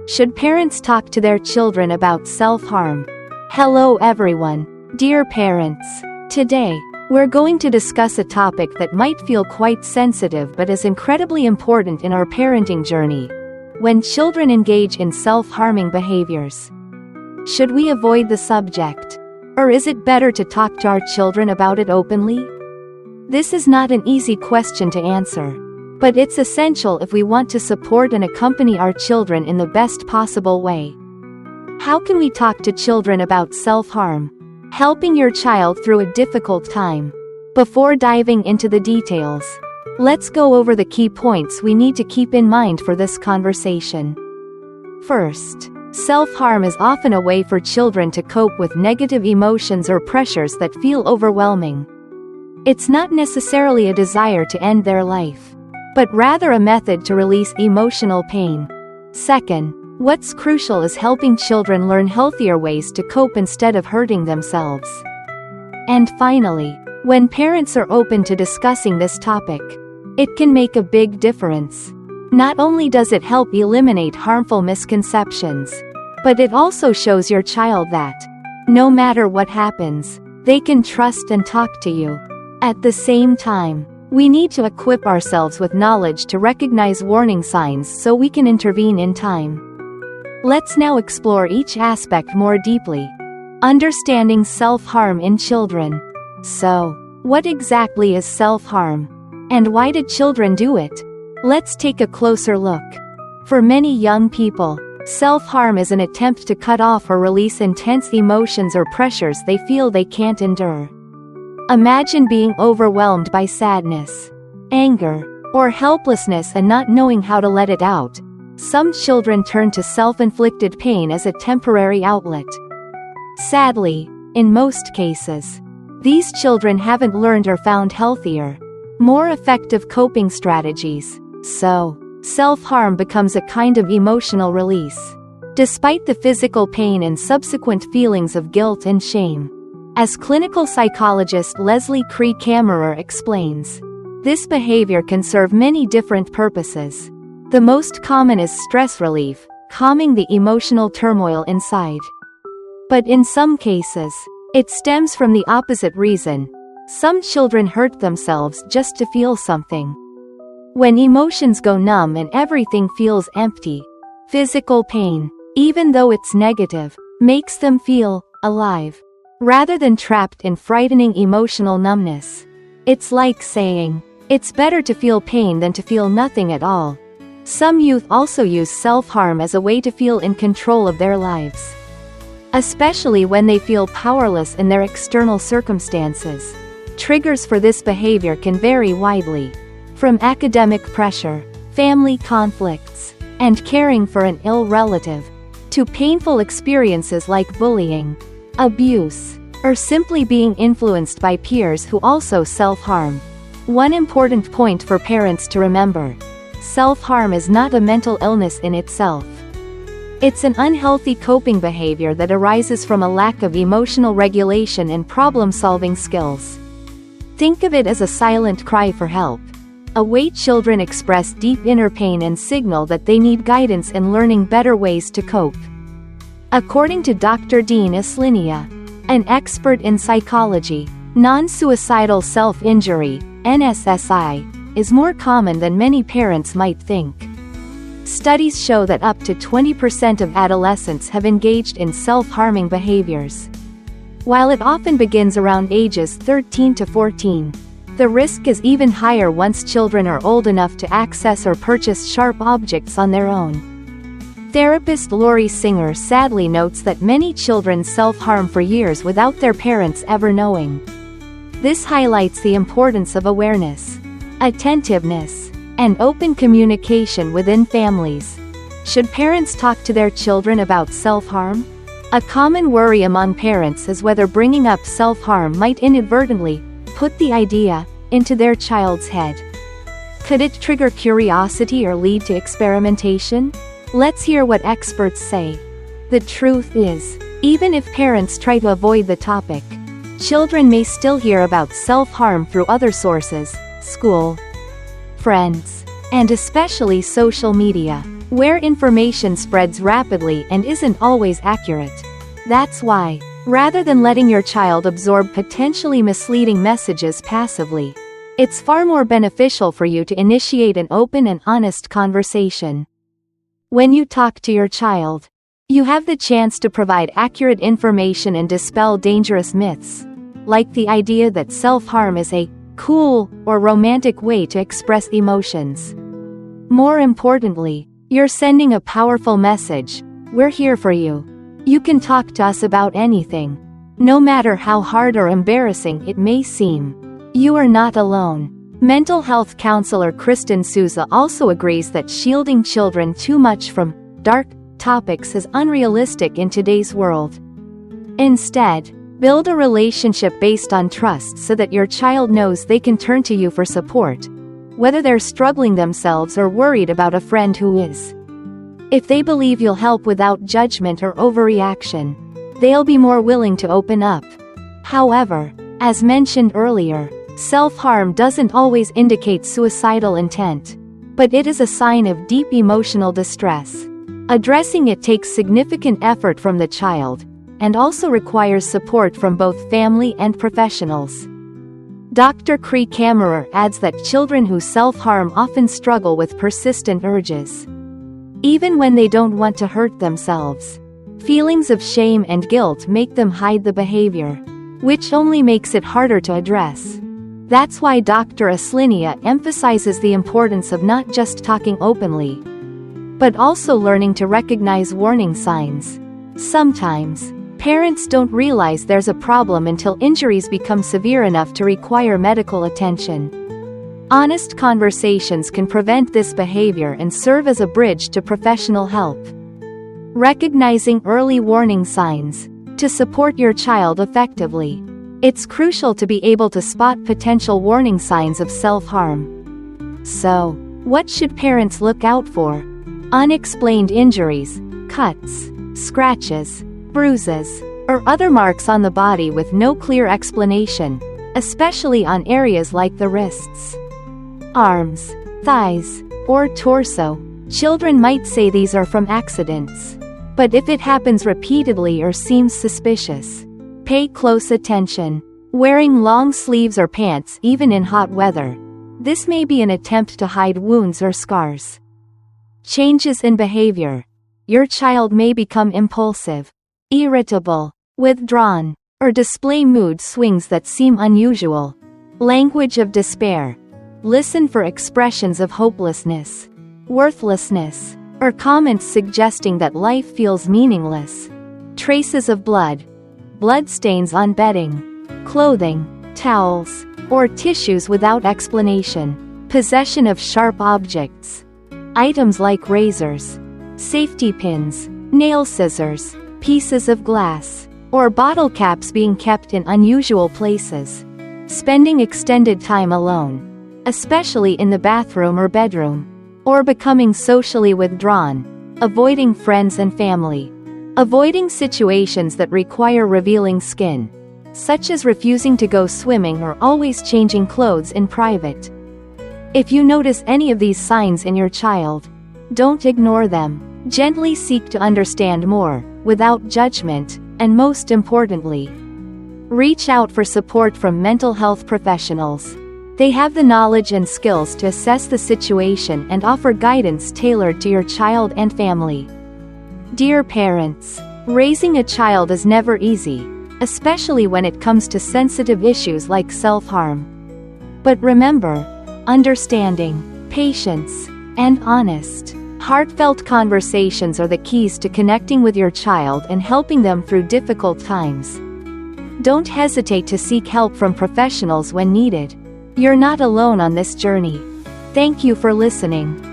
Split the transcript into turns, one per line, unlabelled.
Should parents talk to their children about self-harm? Hello everyone, dear parents. Today, we're going to discuss a topic that might feel quite sensitive but is incredibly important in our parenting journey. When children engage in self-harming behaviors. Should we avoid the subject? Or is it better to talk to our children about it openly? This is not an easy question to answer. But it's essential if we want to support and accompany our children in the best possible way. How can we talk to children about self-harm? Helping your child through a difficult time. Before diving into the details, let's go over the key points we need to keep in mind for this conversation. First, self-harm is often a way for children to cope with negative emotions or pressures that feel overwhelming. It's not necessarily a desire to end their life, but rather a method to release emotional pain. Second, what's crucial is helping children learn healthier ways to cope instead of hurting themselves. And finally, when parents are open to discussing this topic, it can make a big difference. Not only does it help eliminate harmful misconceptions, but it also shows your child that, no matter what happens, they can trust and talk to you. At the same time, we need to equip ourselves with knowledge to recognize warning signs so we can intervene in time. Let's now explore each aspect more deeply. Understanding self-harm in children. So, what exactly is self-harm? And why do children do it? Let's take a closer look. For many young people, self-harm is an attempt to cut off or release intense emotions or pressures they feel they can't endure. Imagine being overwhelmed by sadness, anger, or helplessness and not knowing how to let it out. Some children turn to self-inflicted pain as a temporary outlet. Sadly, in most cases, these children haven't learned or found healthier, more effective coping strategies, so self-harm becomes a kind of emotional release, despite the physical pain and subsequent feelings of guilt and shame. As clinical psychologist Leslie Cree Kammerer explains, this behavior can serve many different purposes. The most common is stress relief, calming the emotional turmoil inside. But in some cases, it stems from the opposite reason. Some children hurt themselves just to feel something. When emotions go numb and everything feels empty, physical pain, even though it's negative, makes them feel alive, rather than trapped in frightening emotional numbness. It's like saying, it's better to feel pain than to feel nothing at all. Some youth also use self-harm as a way to feel in control of their lives, especially when they feel powerless in their external circumstances. Triggers for this behavior can vary widely, from academic pressure, family conflicts, and caring for an ill relative, to painful experiences like bullying, abuse, or simply being influenced by peers who also self-harm. One important point for parents to remember: self-harm is not a mental illness in itself. It's an unhealthy coping behavior that arises from a lack of emotional regulation and problem-solving skills. Think of it as a silent cry for help, a way children express deep inner pain and signal that they need guidance in learning better ways to cope. According to Dr. Dean Islinia, an expert in psychology, non-suicidal self-injury, NSSI, is more common than many parents might think. Studies show that up to 20% of adolescents have engaged in self-harming behaviors. While it often begins around ages 13 to 14, the risk is even higher once children are old enough to access or purchase sharp objects on their own. Therapist Lori Singer sadly notes that many children self-harm for years without their parents ever knowing. This highlights the importance of awareness, attentiveness, and open communication within families. Should parents talk to their children about self-harm? A common worry among parents is whether bringing up self-harm might inadvertently put the idea into their child's head. Could it trigger curiosity or lead to experimentation? Let's hear what experts say. The truth is, even if parents try to avoid the topic, children may still hear about self-harm through other sources, school, friends, and especially social media. where information spreads rapidly and isn't always accurate. That's why, rather than letting your child absorb potentially misleading messages passively, it's far more beneficial for you to initiate an open and honest conversation. When you talk to your child, you have the chance to provide accurate information and dispel dangerous myths, like the idea that self-harm is a cool or romantic way to express emotions. More importantly, you're sending a powerful message: we're here for you. You can talk to us about anything, no matter how hard or embarrassing it may seem. You are not alone. Mental health counselor Kristen Souza also agrees that shielding children too much from dark topics is unrealistic in today's world. Instead, build a relationship based on trust so that your child knows they can turn to you for support, whether they're struggling themselves or worried about a friend who is. If they believe you'll help without judgment or overreaction, they'll be more willing to open up. However, as mentioned earlier, self-harm doesn't always indicate suicidal intent, but it is a sign of deep emotional distress. Addressing it takes significant effort from the child, and also requires support from both family and professionals. Dr. Cree Kammerer adds that children who self-harm often struggle with persistent urges, even when they don't want to hurt themselves. Feelings of shame and guilt make them hide the behavior, which only makes it harder to address. That's why Dr. Aslinia emphasizes the importance of not just talking openly, but also learning to recognize warning signs. Sometimes, parents don't realize there's a problem until injuries become severe enough to require medical attention. Honest conversations can prevent this behavior and serve as a bridge to professional help. Recognizing early warning signs. To support your child effectively, it's crucial to be able to spot potential warning signs of self-harm. So, what should parents look out for? Unexplained injuries, cuts, scratches, bruises, or other marks on the body with no clear explanation, especially on areas like the wrists, arms, thighs, or torso. Children might say these are from accidents. But if it happens repeatedly or seems suspicious, pay close attention. Wearing long sleeves or pants even in hot weather. This may be an attempt to hide wounds or scars. Changes in behavior. Your child may become impulsive, irritable, withdrawn, or display mood swings that seem unusual. Language of despair. Listen for expressions of hopelessness, worthlessness, or comments suggesting that life feels meaningless. Traces of blood. Bloodstains on bedding, clothing, towels, or tissues without explanation. Possession of sharp objects. Items like razors, safety pins, nail scissors, pieces of glass, or bottle caps being kept in unusual places. Spending extended time alone, especially in the bathroom or bedroom. Or becoming socially withdrawn, avoiding friends and family. Avoiding situations that require revealing skin, such as refusing to go swimming or always changing clothes in private. If you notice any of these signs in your child, don't ignore them. Gently seek to understand more, without judgment, and most importantly, reach out for support from mental health professionals. They have the knowledge and skills to assess the situation and offer guidance tailored to your child and family. Dear parents, raising a child is never easy, especially when it comes to sensitive issues like self-harm. But remember, understanding, patience, and honest, heartfelt conversations are the keys to connecting with your child and helping them through difficult times. Don't hesitate to seek help from professionals when needed. You're not alone on this journey. Thank you for listening.